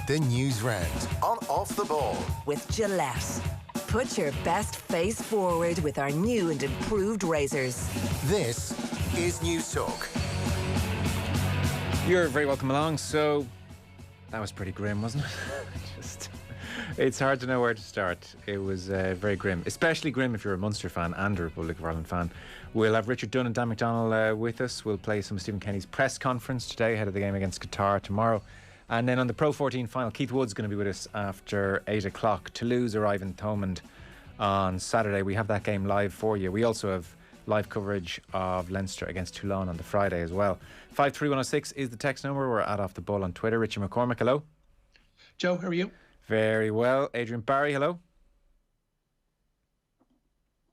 The NEWSROUND on Off the Ball. With Gillette. Put your best face forward with our new and improved razors. This is News Talk. You're very welcome along. So, that was pretty grim, wasn't it? It's hard to know where to start. It was very grim, especially grim if you're a Munster fan and a Republic of Ireland fan. We'll have Richard Dunn and Dan McDonnell with us. We'll play some of Stephen Kenny's press conference today ahead of the game against Qatar tomorrow. And then on the Pro 14 final, Keith Wood's going to be with us after 8 o'clock. Toulouse arrive in Thomond on Saturday. We have that game live for you. We also have live coverage of Leinster against Toulon on the Friday as well. 53106 is the text number. We're at Off the Ball on Twitter. Richie McCormack, hello. Joe, how are you? Very well. Adrian Barry, hello.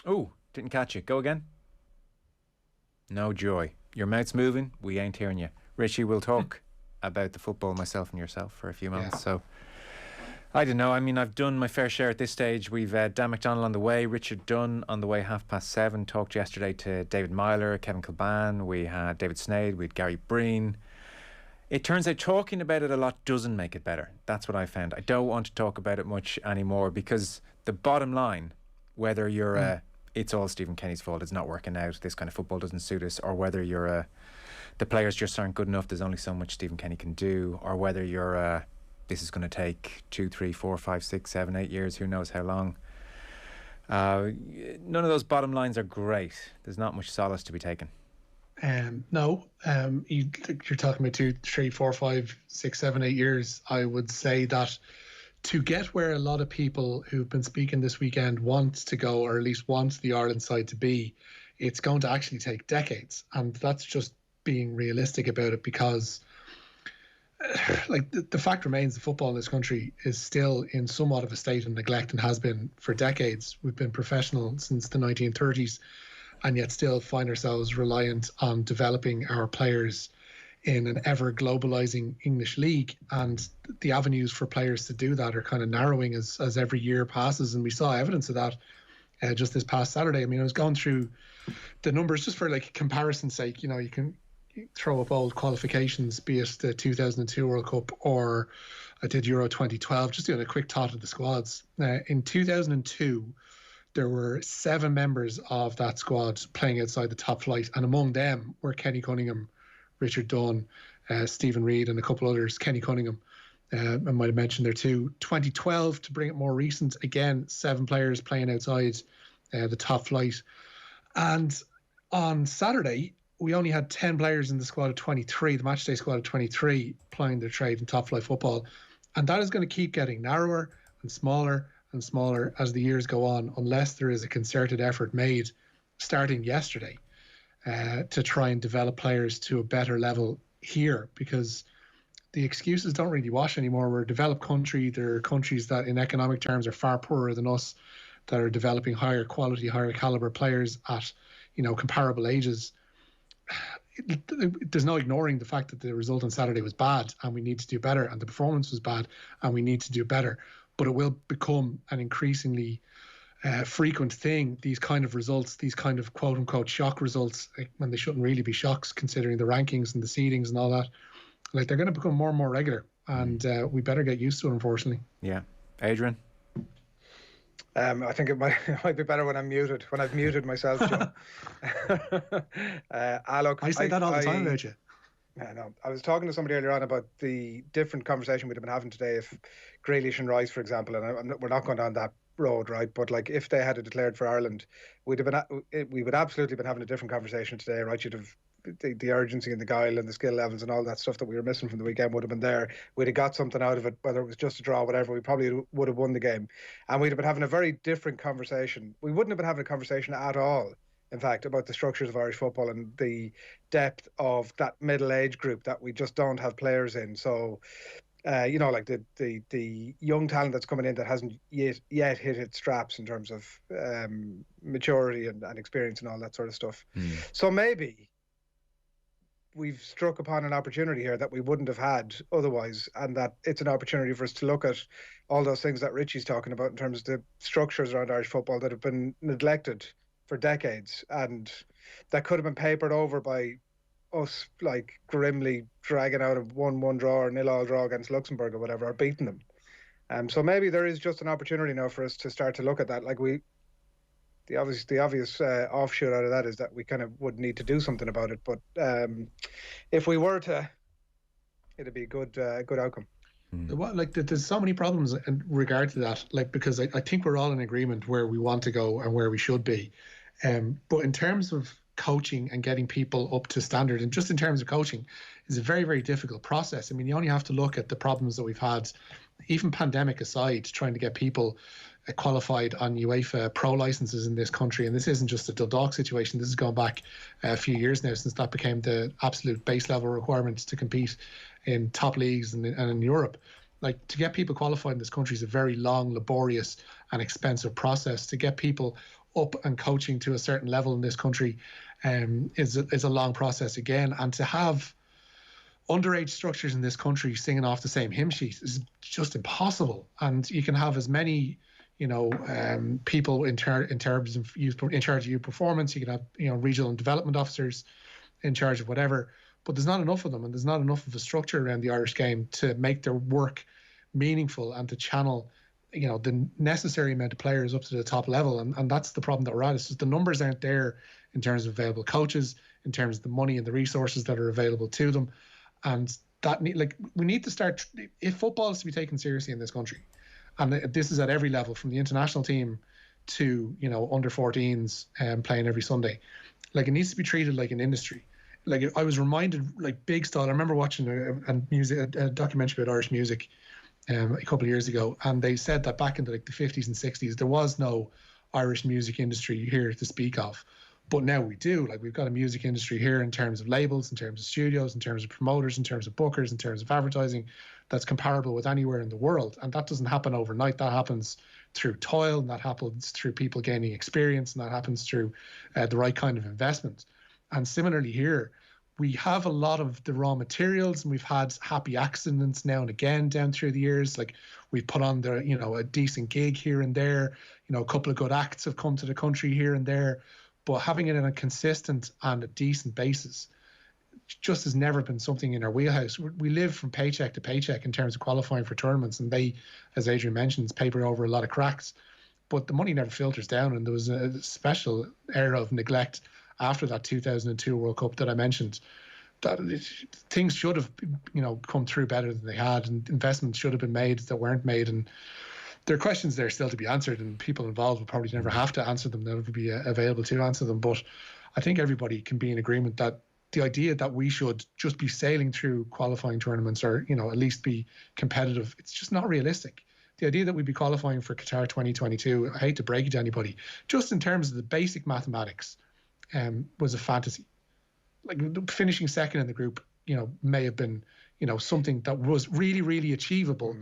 Oh, didn't catch it. Go again. No joy. Your mouth's moving. We ain't hearing you. Richie, we'll talk about the football, myself and yourself, for a few moments. Yeah. So, I don't know. I mean, I've done my fair share at this stage. We've Dan McDonnell on the way, Richard Dunn on the way 7:30. Talked yesterday to David Myler, Kevin Kilban. We had David Snade. We had Gary Breen. It turns out talking about it a lot doesn't make it better. That's what I found. I don't want to talk about it much anymore because the bottom line, whether you're it's all Stephen Kenny's fault, it's not working out, this kind of football doesn't suit us, or whether you're the players just aren't good enough, there's only so much Stephen Kenny can do, or whether you're this is going to take 2, 3, 4, 5, 6, 7, 8 years, who knows how long. None of those bottom lines are great. There's not much solace to be taken. No, you're talking about 2, 3, 4, 5, 6, 7, 8 years. I would say that to get where a lot of people who've been speaking this weekend want to go, or at least want the Ireland side to be, it's going to actually take decades. And that's just being realistic about it, because like the fact remains, the football in this country is still in somewhat of a state of neglect and has been for decades. We've been professional since the 1930s. And yet still find ourselves reliant on developing our players in an ever-globalising English league. And the avenues for players to do that are kind of narrowing as every year passes. And we saw evidence of that just this past Saturday. I mean, I was going through the numbers just for like comparison's sake. You know, you can throw up old qualifications, be it the 2002 World Cup or I did Euro 2012, just doing a quick tot of the squads. In 2002, there were 7 members of that squad playing outside the top flight, and among them were Kenny Cunningham, Richard Dunn, Stephen Reid, and a couple others. Kenny Cunningham, I might have mentioned there too. 2012, to bring it more recent, again, 7 players playing outside the top flight. And on Saturday, we only had 10 players in the squad of 23, the matchday squad of 23, playing their trade in top flight football. And that is going to keep getting narrower and smaller and smaller as the years go on, unless there is a concerted effort made starting yesterday to try and develop players to a better level here, because the excuses don't really wash anymore. We're a developed country. There are countries that in economic terms are far poorer than us that are developing higher quality, higher caliber players at, you know, comparable ages. There's no ignoring the fact that the result on Saturday was bad and we need to do better, and the performance was bad and we need to do better. But it will become an increasingly frequent thing, these kind of results, these kind of quote-unquote shock results, when they shouldn't really be shocks considering the rankings and the seedings and all that. Like, they're going to become more and more regular, and we better get used to it, unfortunately. Yeah. Adrian? I think it might be better when I'm muted, when I've muted myself, Joe. Look, I say that all the time about you. Yeah, no. I was talking to somebody earlier on about the different conversation we'd have been having today if Grealish and Rice, for example, and we're not going down that road, right? But like, if they had declared for Ireland, we would absolutely been having a different conversation today, right? You'd have the urgency and the guile and the skill levels and all that stuff that we were missing from the weekend would have been there. We'd have got something out of it, whether it was just a draw, whatever. We probably would have won the game, and we'd have been having a very different conversation. We wouldn't have been having a conversation at all, in fact, about the structures of Irish football and the depth of that middle age group that we just don't have players in. So, you know, like the young talent that's coming in that hasn't yet hit its straps in terms of maturity and experience and all that sort of stuff. So maybe we've struck upon an opportunity here that we wouldn't have had otherwise, and that it's an opportunity for us to look at all those things that Richie's talking about in terms of the structures around Irish football that have been neglected for decades, and that could have been papered over by us like grimly dragging out a 1-1 draw or 0-0 draw against Luxembourg or whatever, or beating them. So maybe there is just an opportunity now for us to start to look at that. Like the obvious offshoot out of that is that we kind of would need to do something about it. But if we were to, it'd be a good outcome. Well, like there's so many problems in regard to that, like because I think we're all in agreement where we want to go and where we should be, but in terms of coaching and getting people up to standard, and just in terms of coaching, is a very, very difficult process. I mean, you only have to look at the problems that we've had, even pandemic aside, trying to get people qualified on UEFA Pro licenses in this country. And this isn't just a Dundalk situation. This has gone back a few years now since that became the absolute base level requirements to compete in top leagues and in Europe. Like, to get people qualified in this country is a very long, laborious and expensive process. To get people up and coaching to a certain level in this country is a long process again. And to have underage structures in this country singing off the same hymn sheet is just impossible. And you can have as many, people in charge of youth performance. You can have, regional and development officers in charge of whatever, but there's not enough of them, and there's not enough of a structure around the Irish game to make their work meaningful and to channel, the necessary amount of players up to the top level. And that's the problem that we're at. It's just the numbers aren't there in terms of available coaches, in terms of the money and the resources that are available to them. And that we need to start, if football is to be taken seriously in this country, and this is at every level, from the international team to, under 14s playing every Sunday, like, it needs to be treated like an industry. Like, I was reminded, like, big style. I remember watching a documentary about Irish music a couple of years ago, and they said that back in the 50s and 60s, there was no Irish music industry here to speak of. But now we do. Like, we've got a music industry here in terms of labels, in terms of studios, in terms of promoters, in terms of bookers, in terms of advertising, that's comparable with anywhere in the world. And that doesn't happen overnight. That happens through toil, and that happens through people gaining experience, and that happens through the right kind of investment. And similarly here, we have a lot of the raw materials, and we've had happy accidents now and again down through the years. Like, we've put on a decent gig here and there. A couple of good acts have come to the country here and there. But having it on a consistent and a decent basis just has never been something in our wheelhouse. We live from paycheck to paycheck in terms of qualifying for tournaments, and they, as Adrian mentions, paper over a lot of cracks. But the money never filters down, and there was a special era of neglect after that 2002 World Cup that I mentioned. That things should have, come through better than they had, and investments should have been made that weren't made. And there are questions there still to be answered, and people involved will probably never have to answer them. They'll never be available to answer them. But I think everybody can be in agreement that the idea that we should just be sailing through qualifying tournaments, or, at least be competitive, it's just not realistic. The idea that we'd be qualifying for Qatar 2022, I hate to break it to anybody, just in terms of the basic mathematics, was a fantasy. Like, finishing second in the group, may have been, something that was really, really achievable.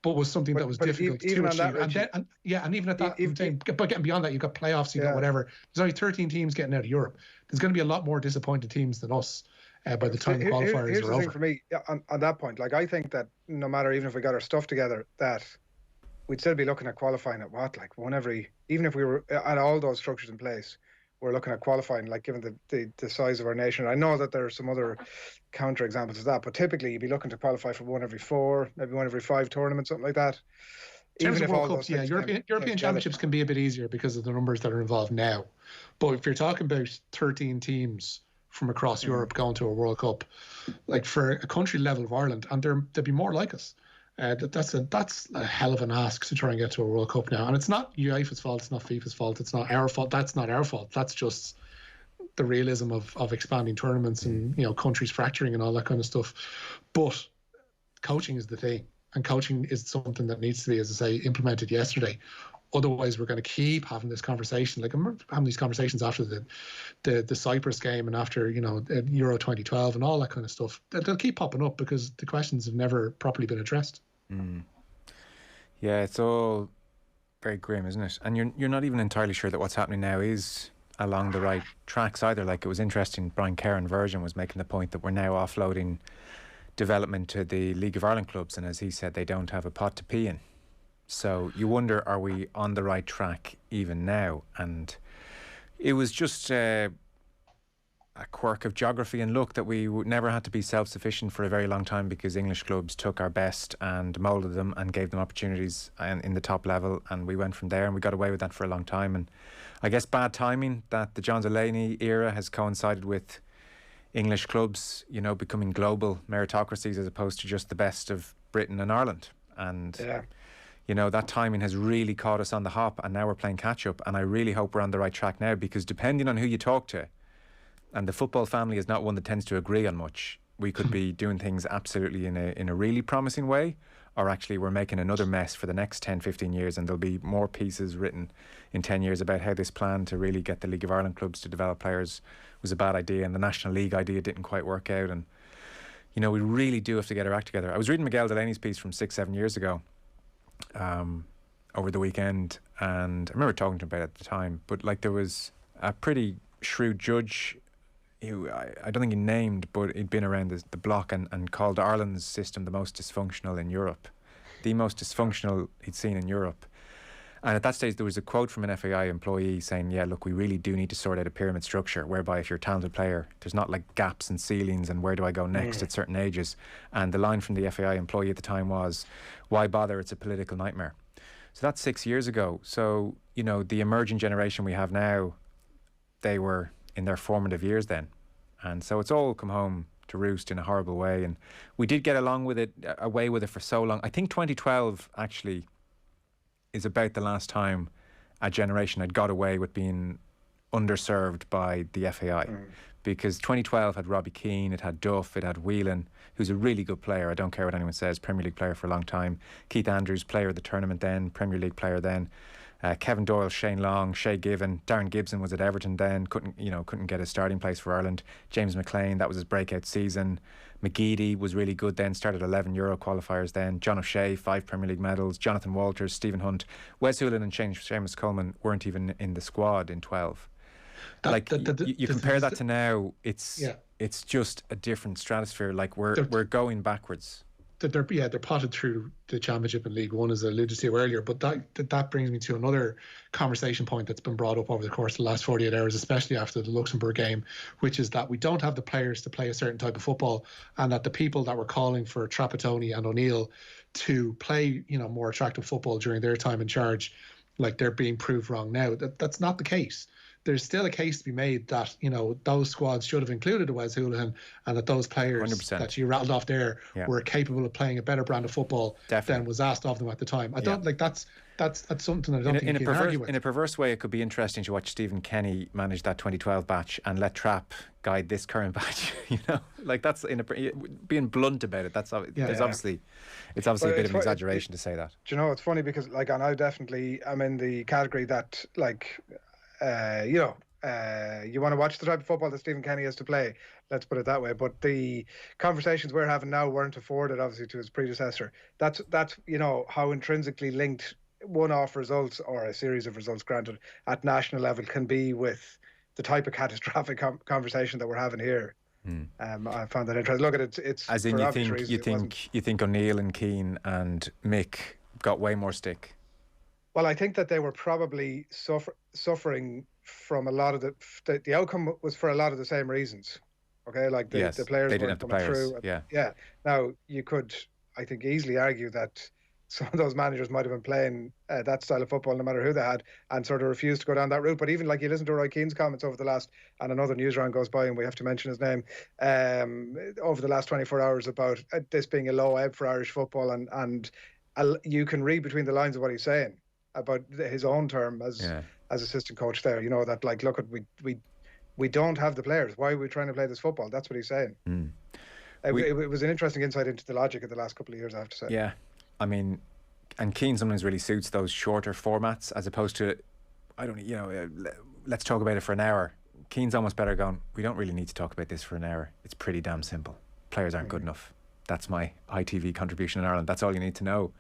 But was something that was difficult to achieve. And even at that, but getting beyond that, you've got playoffs, you've got whatever. There's only 13 teams getting out of Europe. There's going to be a lot more disappointed teams than us by the time the qualifiers are over. Here's the thing for me, on that point. Like, I think that no matter, even if we got our stuff together, that we'd still be looking at qualifying at even if we were at all those structures in place, we're looking at qualifying, like, given the size of our nation. I know that there are some other counter examples of that, but typically you'd be looking to qualify for 1 every 4, maybe 1 every 5 tournaments, something like that. Even if World Cups, European Championships can be a bit easier because of the numbers that are involved now. But if you're talking about 13 teams from across Europe going to a World Cup, like, for a country level of Ireland, and there'd be more like us. That's a hell of an ask to try and get to a World Cup now. And it's not UEFA's fault, it's not FIFA's fault, it's not our fault. That's not our fault. That's just the realism of expanding tournaments and, countries fracturing and all that kind of stuff. But coaching is the thing. And coaching is something that needs to be, as I say, implemented yesterday. Otherwise, we're going to keep having this conversation. Like, I'm having these conversations after the Cyprus game and after, Euro 2012 and all that kind of stuff. They'll keep popping up because the questions have never properly been addressed. Yeah, it's all very grim, isn't it? And you're not even entirely sure that what's happening now is along the right tracks either. Like, it was interesting, Brian Kerr in Virgin was making the point that we're now offloading development to the League of Ireland clubs, and as he said, they don't have a pot to pee in. So you wonder, are we on the right track even now? And it was just a quirk of geography and luck that we never had to be self-sufficient for a very long time, because English clubs took our best and moulded them and gave them opportunities in the top level, and we went from there, and we got away with that for a long time. And I guess bad timing that the John Delaney era has coincided with English clubs, you know, becoming global meritocracies as opposed to just the best of Britain and Ireland. And you know, that timing has really caught us on the hop, and now we're playing catch up. And I really hope we're on the right track now, because depending on who you talk to, and the football family is not one that tends to agree on much, we could be doing things absolutely in a really promising way, or actually we're making another mess for the next 10, 15 years, and there'll be more pieces written in 10 years about how this plan to really get the League of Ireland clubs to develop players was a bad idea, and the National League idea didn't quite work out. And, you know, we really do have to get our act together. I was reading Miguel Delaney's piece from 6-7 years ago over the weekend, and I remember talking to him about it at the time, but like there was a pretty shrewd judge who I don't think he named, but he'd been around the block and called Ireland's system the most dysfunctional in Europe, the most dysfunctional he'd seen in Europe. And at that stage there was a quote from an FAI employee saying, yeah, look, we really do need to sort out a pyramid structure whereby if you're a talented player, there's not like gaps and ceilings and where do I go next at certain ages. And the line from the FAI employee at the time was, why bother, it's a political nightmare. So that's 6 years ago. So, you know, the emerging generation we have now, they were in their formative years then. And so it's all come home to roost in a horrible way. And we did get away with it for so long. I think 2012 actually is about the last time a generation had got away with being underserved by the FAI. Because 2012 had Robbie Keane, it had Duff, it had Whelan, who's a really good player, I don't care what anyone says, Premier League player for a long time. Keith Andrews, player of the tournament then, Premier League player then. Kevin Doyle, Shane Long, Shay Given, Darren Gibson was at Everton then, couldn't get a starting place for Ireland. James McLean, that was his breakout season. McGeady was really good then, started 11 Euro qualifiers then. John O'Shea, 5 Premier League medals. Jonathan Walters, Stephen Hunt, Wes Hoolan and Seamus Coleman weren't even in the squad in 12. You compare that to now, it's just a different stratosphere. Like we're going backwards. They're potted through the Championship and League One, as I alluded to earlier. But that brings me to another conversation point that's been brought up over the course of the last 48 hours, especially after the Luxembourg game, which is that we don't have the players to play a certain type of football, and that the people that were calling for Trapattoni and O'Neill to play, you know, more attractive football during their time in charge, like they're being proved wrong now. That's not the case. There's still a case to be made that, you know, those squads should have included a Wes Houlihan, and that those players 100%. that you rattled off there were capable of playing a better brand of football than was asked of them at the time. I don't like that's something I don't think you can argue with. In a perverse way, it could be interesting to watch Stephen Kenny manage that 2012 batch and let Trapp guide this current batch. You know, like that's being blunt about it. Obviously a bit of an exaggeration to say that. Do you know, it's funny because like, and I'm in the category that like. You want to watch the type of football that Stephen Kenny has to play, let's put it that way. But the conversations we're having now weren't afforded, obviously, to his predecessor. That's you know, how intrinsically linked one-off results, or a series of results, granted, at national level can be with the type of catastrophic conversation that we're having here. I found that interesting. Look at it. It's as in you think O'Neill and Keane and Mick got way more stick. Well, I think that they were probably suffering from a lot of the outcome was for a lot of the same reasons. Okay, like the players they didn't have the players. Yeah. Now you could, I think, easily argue that some of those managers might have been playing that style of football, no matter who they had, and sort of refused to go down that route. But even like you listen to Roy Keane's comments over the last, and another news round goes by, and we have to mention his name, over the last 24 hours about this being a low ebb for Irish football, and you can read between the lines of what he's saying about his own term as assistant coach there. You know, that like, look, we don't have the players. Why are we trying to play this football? That's what he's saying. It was an interesting insight into the logic of the last couple of years, I have to say. Yeah, I mean, and Keane sometimes really suits those shorter formats as opposed to, let's talk about it for an hour. Keane's almost better going, we don't really need to talk about this for an hour. It's pretty damn simple. Players aren't good enough. That's my ITV contribution in Ireland. That's all you need to know.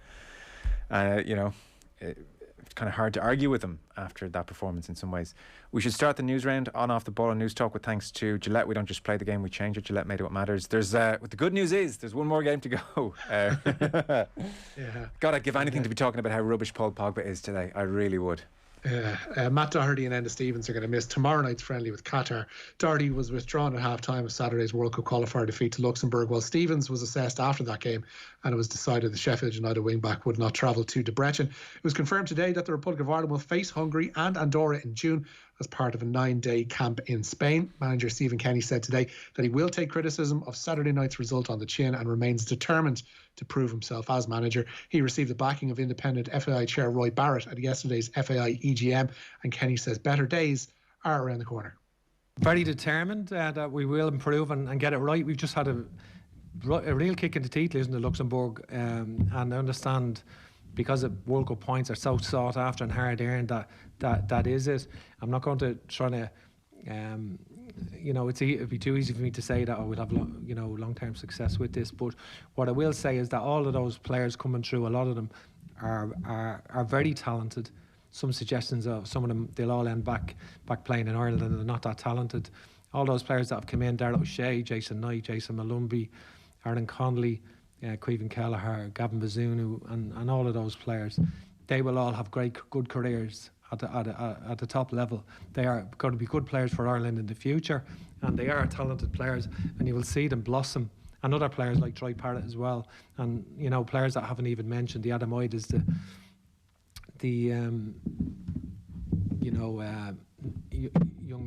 It's kind of hard to argue with them after that performance in some ways. We should start the news round on Off the Ball and News Talk with thanks to Gillette. We don't just play the game, we change it. Gillette made it what matters. There's the good news is there's one more game to go. Gotta give anything to be talking about how rubbish Paul Pogba is today. I really would. Matt Doherty and Enda Stevens are going to miss tomorrow night's friendly with Qatar. Doherty was withdrawn at half-time of Saturday's World Cup qualifier defeat to Luxembourg, while Stevens was assessed after that game, and it was decided the Sheffield United wing-back would not travel to Debrecen. It was confirmed today that the Republic of Ireland will face Hungary and Andorra in June as part of a 9-day camp in Spain. Manager Stephen Kenny said today that he will take criticism of Saturday night's result on the chin and remains determined to prove himself as manager. He received the backing of independent FAI chair Roy Barrett at yesterday's FAI EGM, and Kenny says better days are around the corner. Very determined that we will improve and get it right. We've just had a real kick in the teeth losing to Luxembourg, and I understand because the World Cup points are so sought after and hard earned that is it. I'm not going to try to it'd be too easy for me to say that we'll have long-term success with this, but what I will say is that all of those players coming through, a lot of them are very talented. Some suggestions of some of them, they'll all end back playing in Ireland and they're not that talented. All those players that have come in, Darrell O'Shea, Jason Knight, Jason Malumbi, Aaron Connolly, Caoimhin Kelleher, Gavin Bazunu, and all of those players, they will all have good careers at the top level. They are going to be good players for Ireland in the future, and they are talented players, and you will see them blossom. And other players like Troy Parrott as well, and players that I haven't even mentioned. The Adam Oid is young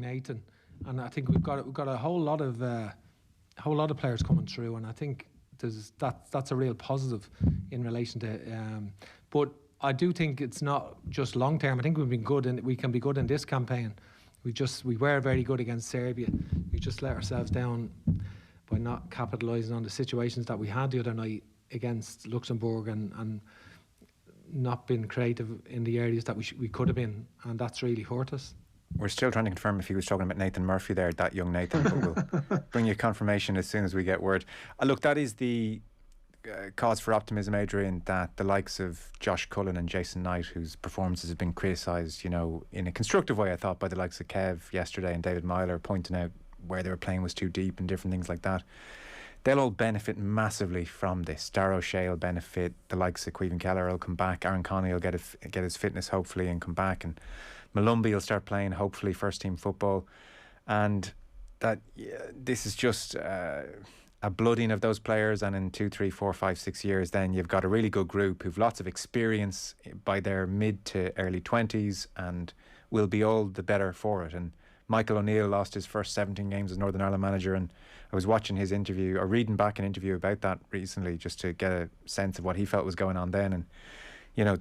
Nathan, and I think we've got a whole lot of players coming through, and I think that's a real positive in relation to. But I do think it's not just long term. I think we've been good, and we can be good in this campaign. We were very good against Serbia. We just let ourselves down by not capitalising on the situations that we had the other night against Luxembourg and not being creative in the areas that we could have been, and that's really hurt us. We're still trying to confirm if he was talking about Nathan Murphy there, that young Nathan, but we'll bring you confirmation as soon as we get word. Look, that is the cause for optimism, Adrian, that the likes of Josh Cullen and Jason Knight, whose performances have been criticised, in a constructive way, I thought, by the likes of Kev yesterday and David Myler, pointing out where they were playing was too deep and different things like that. They'll all benefit massively from this. Darragh O'Shea will benefit. The likes of Caoimhin Kelleher will come back. Aaron Connolly will get his fitness hopefully and come back, and Malumbi will start playing hopefully first team football. And that this is just a blooding of those players, and in 2, 3, 4, 5, 6 years then you've got a really good group who've lots of experience by their mid to early 20s and will be all the better for it. And Michael O'Neill lost his first 17 games as Northern Ireland manager, and I was watching his interview, or reading back an interview about that recently, just to get a sense of what he felt was going on then. And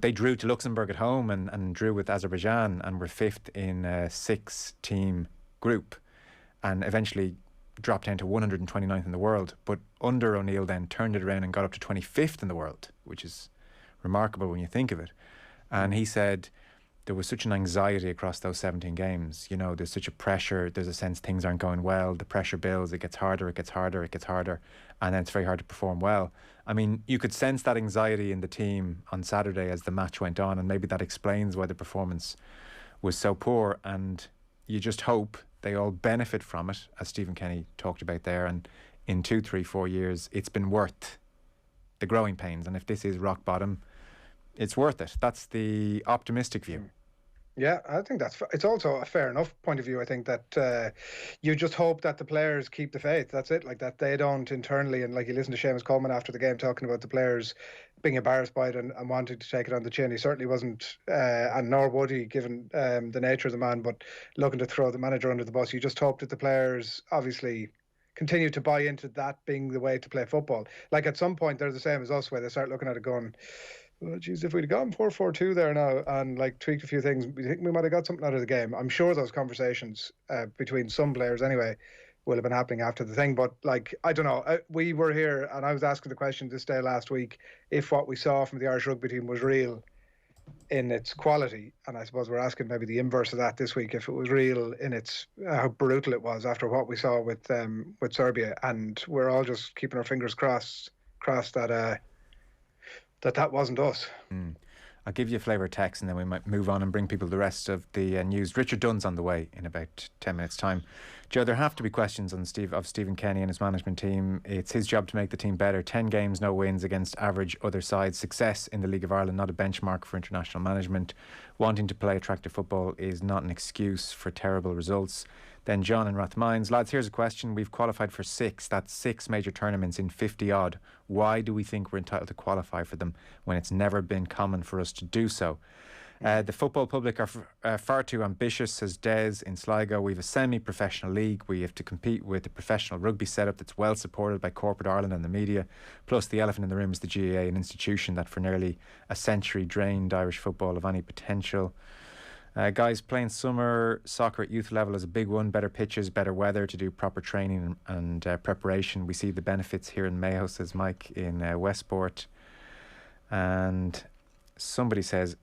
they drew to Luxembourg at home and drew with Azerbaijan and were 5th in a 6-team group, and eventually dropped down to 129th in the world. But under O'Neill then turned it around and got up to 25th in the world, which is remarkable when you think of it. And he said there was such an anxiety across those 17 games. There's such a pressure. There's a sense things aren't going well. The pressure builds. It gets harder. And then it's very hard to perform well. I mean, you could sense that anxiety in the team on Saturday as the match went on, and maybe that explains why the performance was so poor. And you just hope they all benefit from it, as Stephen Kenny talked about there. And in 2, 3, 4 years, it's been worth the growing pains. And if this is rock bottom, it's worth it. That's the optimistic view. Yeah, I think it's also a fair enough point of view. I think that you just hope that the players keep the faith. That's it, like that they don't internally, and like you listen to Seamus Coleman after the game talking about the players being embarrassed by it and wanting to take it on the chin. He certainly wasn't, and nor would he, given the nature of the man, but looking to throw the manager under the bus. You just hope that the players obviously continue to buy into that being the way to play football. Like at some point they're the same as us, where they start looking at it going, well, geez, if we'd have gone 4-4-2 there now and like tweaked a few things, we think we might have got something out of the game. I'm sure those conversations between some players anyway will have been happening after the thing. But like, I don't know, we were here and I was asking the question this day last week if what we saw from the Irish rugby team was real in its quality, and I suppose we're asking maybe the inverse of that this week, if it was real in its how brutal it was after what we saw with Serbia. And we're all just keeping our fingers crossed that that wasn't us. I'll give you a flavour of text and then we might move on and bring people the rest of the news. Richard Dunn's on the way in about 10 minutes' time. Joe, there have to be questions on Stephen Kenny and his management team. It's his job to make the team better. 10 games, no wins against average other sides. Success in the League of Ireland, not a benchmark for international management. Wanting to play attractive football is not an excuse for terrible results. Then John in Rathmines. Lads, here's a question. We've qualified for 6. That's 6 major tournaments in 50 odd. Why do we think we're entitled to qualify for them when it's never been common for us to do so? The football public are far too ambitious, says Des in Sligo. We have a semi-professional league. We have to compete with a professional rugby setup that's well supported by corporate Ireland and the media. Plus, the elephant in the room is the GAA, an institution that for nearly a century drained Irish football of any potential. Guys, playing summer soccer at youth level is a big one. Better pitches, better weather to do proper training and preparation. We see the benefits here in Mayo, says Mike in Westport. And somebody says,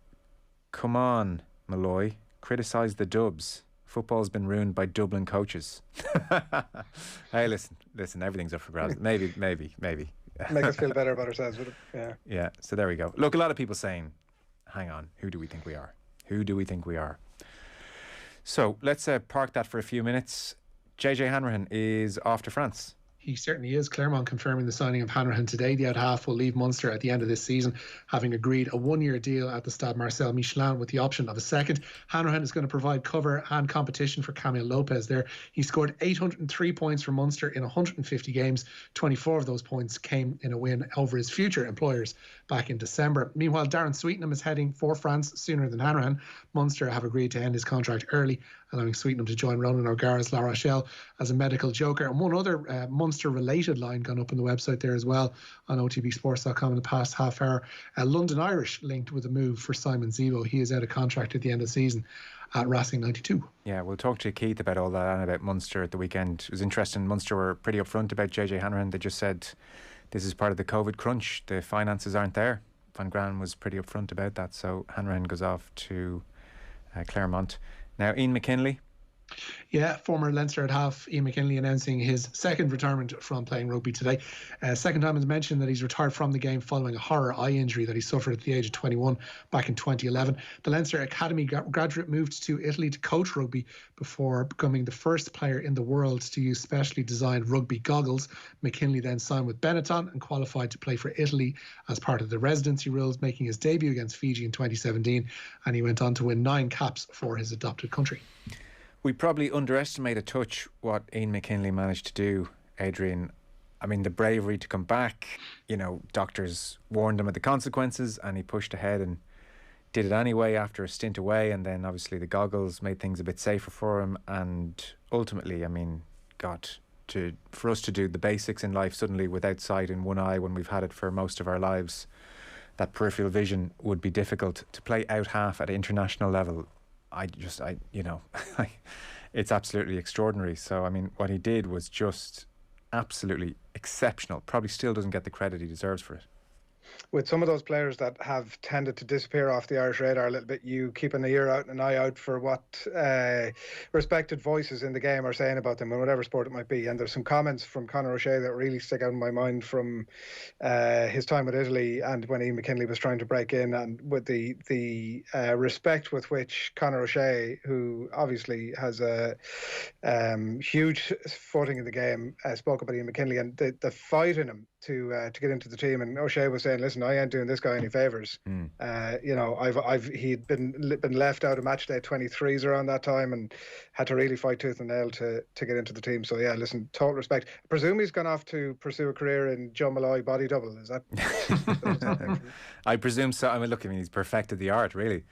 come on, Molloy, criticise the Dubs. Football's been ruined by Dublin coaches. Hey, listen, everything's up for grabs. Maybe. Make us feel better about ourselves, would it? Yeah, so there we go. Look, a lot of people saying, hang on, who do we think we are? Who do we think we are? So let's park that for a few minutes. JJ Hanrahan is off to France. He certainly is. Clermont confirming the signing of Hanrahan today. The out half will leave Munster at the end of this season, having agreed a 1-year deal at the Stade Marcel Michelin with the option of a second. Hanrahan is going to provide cover and competition for Camille Lopez there. He scored 803 points for Munster in 150 games. 24 of those points came in a win over his future employers back in December. Meanwhile, Darren Sweetenham is heading for France sooner than Hanrahan. Munster have agreed to end his contract early, allowing Sweetenham to join Ronan O'Gara's La Rochelle as a medical joker. And one other Munster-related line gone up on the website there as well on otbsports.com in the past half hour. London Irish linked with a move for Simon Zebo. He is out of contract at the end of the season at Racing 92. Yeah, we'll talk to Keith about all that and about Munster at the weekend. It was interesting. Munster were pretty upfront about JJ Hanrahan. They just said this is part of the COVID crunch. The finances aren't there. Van Gran was pretty upfront about that. So Hanrahan goes off to Clermont. Now, Ian McKinley. Yeah, former Leinster at half Ian McKinley announcing his second retirement from playing rugby today. Second time as mentioned that he's retired from the game following a horror eye injury that he suffered at the age of 21 back in 2011. The Leinster Academy graduate moved to Italy to coach rugby before becoming the first player in the world to use specially designed rugby goggles. McKinley then signed with Benetton and qualified to play for Italy as part of the residency rules, making his debut against Fiji in 2017, and he went on to win 9 caps for his adopted country. We probably underestimate a touch what Ian McKinley managed to do, Adrian. I mean, the bravery to come back, doctors warned him of the consequences and he pushed ahead and did it anyway after a stint away, and then obviously the goggles made things a bit safer for him, and ultimately, I mean, for us to do the basics in life suddenly without sight in one eye when we've had it for most of our lives, that peripheral vision would be difficult. To play out half at international level, it's absolutely extraordinary. So, I mean, what he did was just absolutely exceptional. Probably still doesn't get the credit he deserves for it. With some of those players that have tended to disappear off the Irish radar a little bit, you keep an ear out and an eye out for what respected voices in the game are saying about them in whatever sport it might be. And there's some comments from Conor O'Shea that really stick out in my mind from his time with Italy and when Ian McKinley was trying to break in, and with the respect with which Conor O'Shea, who obviously has a huge footing in the game, spoke about Ian McKinley and the fight in him to get into the team. And O'Shea was saying, listen, I ain't doing this guy any favours. He'd been left out of match day 23s around that time and had to really fight tooth and nail to get into the team. So yeah, listen, total respect. I presume he's gone off to pursue a career in Joe Molloy body double, is that? I presume so. I mean, he's perfected the art, really.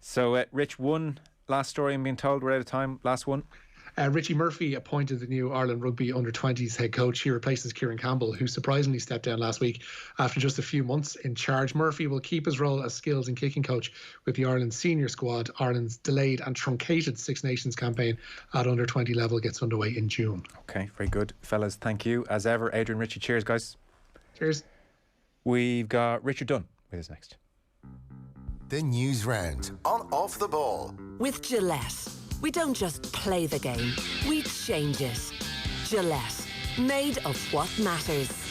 So Rich, one last story I'm being told, we're out of time. Last one. Richie Murphy appointed the new Ireland Rugby under-20s head coach. He replaces Kieran Campbell, who surprisingly stepped down last week after just a few months in charge. Murphy will keep his role as skills and kicking coach with the Ireland senior squad. Ireland's delayed and truncated Six Nations campaign at under-20 level gets underway in June. Okay, very good. Fellas, thank you. As ever, Adrian, Richie, cheers, guys. Cheers. We've got Richard Dunn with us next. The News Round on Off the Ball. With Gillette, we don't just play the game, we change it. Gillette, made of what matters.